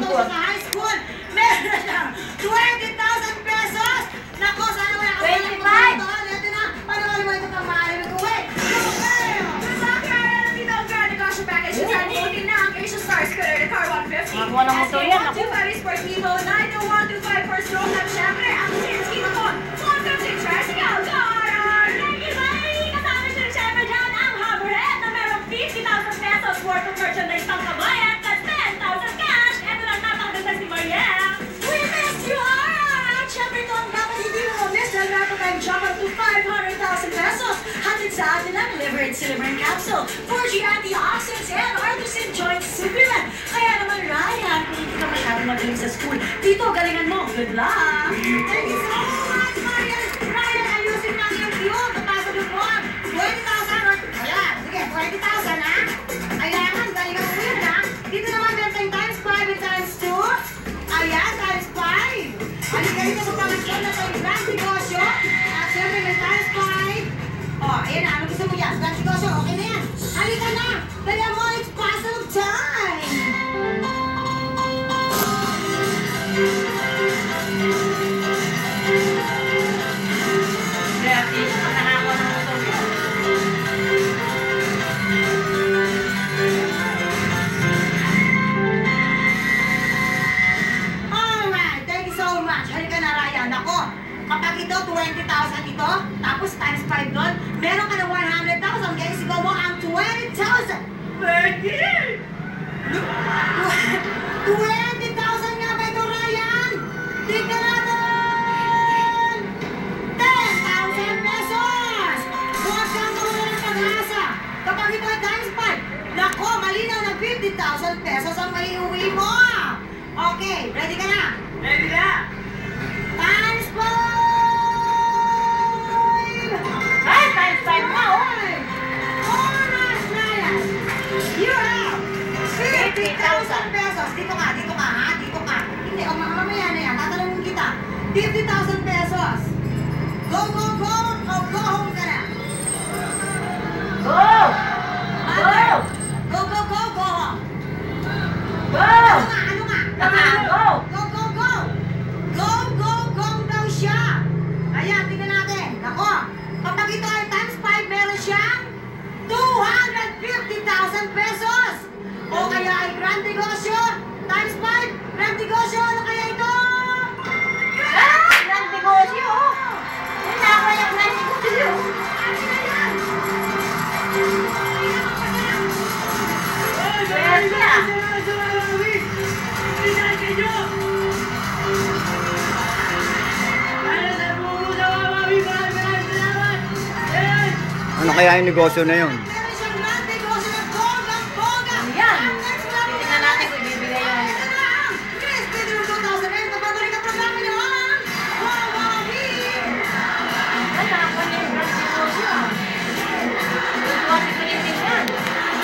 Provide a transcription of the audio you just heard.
siya sa high school. Meron na siya 20,000 pesos. Nako, sana wala ka 25! Ito na, paano mo ito pang maaari mag-uwi? Sa kaya na dito ang Grand Negosyo Package. Sa voting na ang Asia Star Scooter na Car 150. Magawa ng motor yan, ako. SK125 Sportivo, 90125 First Row na syempre ang Sinski na po. 150 Tricycle Car! Kasama siya syempre dyan ang Hoverhead na merong 50,000 pesos worth of merchandise pang kabayan at 10,000 cash. Ito lang napakaganda si Mariel. We miss you, Ara! Siyempre ito ang dapat hindi mo miss dahil meron tayong jump up to 500,000 pesos. Hatid sa atin ang Liver and Silver Capsule, 4G Antioxidants, and Artisan Joint Supplement. Kaya naman, Ryan, kung hindi ka masyadong magaling sa school, dito galingan mo. Good luck! Thank you so much, Mariel! Ryan, ayusin lang yung view. Kapasok yung buwan. 20,000 or... Ayan, sige, 20,000 ha? Ayan, galingan mo yun ha? Dito naman meron tayong times 5 and times 2. Ayan, times 5. Halika dito sa pangatyan na tayong Grand Negosyo. At syempre may times 5. Oh, ayan na. Ano gusto mo yan? Grand Negosyo, okay na yan. Halika na. Dali mo, it's puzzle time. Kaya, Asia, nakakawa ng motor yun. Alright, thank you so much. Halika na, Ryan. Ako, kapag ito, 20,000 ito, tapos times 5 doon, meron ka ng 100,000. Kaya sigaw mo ang 20,000. Becky! 20,000 nga ba ito, Ryan? Tignan natin! 10,000 pesos! Huwag kang mawala ng pag-asa. Kapag ito ay times 5, nako, malinaw na 50,000 pesos ang maiuwi mo. Okay, ready ka na? Ready na! Times 5! Ay, times 5 na, oh. Alright, Ryan! You have 50,000 pesos. Dito ka, ha? Dito ka. Hindi, mamaya na yan. Tatanungin kita. 50,000 pesos. Go, go, go! O go home ka na. Go! Go! Go, go, go, go home. Go! Ano nga? Go! Go, go, go! Go, go, go daw siya. Ayan, tingnan natin. Ako, kapag ito ay times 5, meron siyang 250,000 pesos. O kaya ay Grand Negosyo, times 5, Grand Negosyo, ano kaya ito? Ah! Grand Negosyo, oh! Wala ko yung Grand Negosyo. Swerte ah! Ano kaya yung negosyo na yun?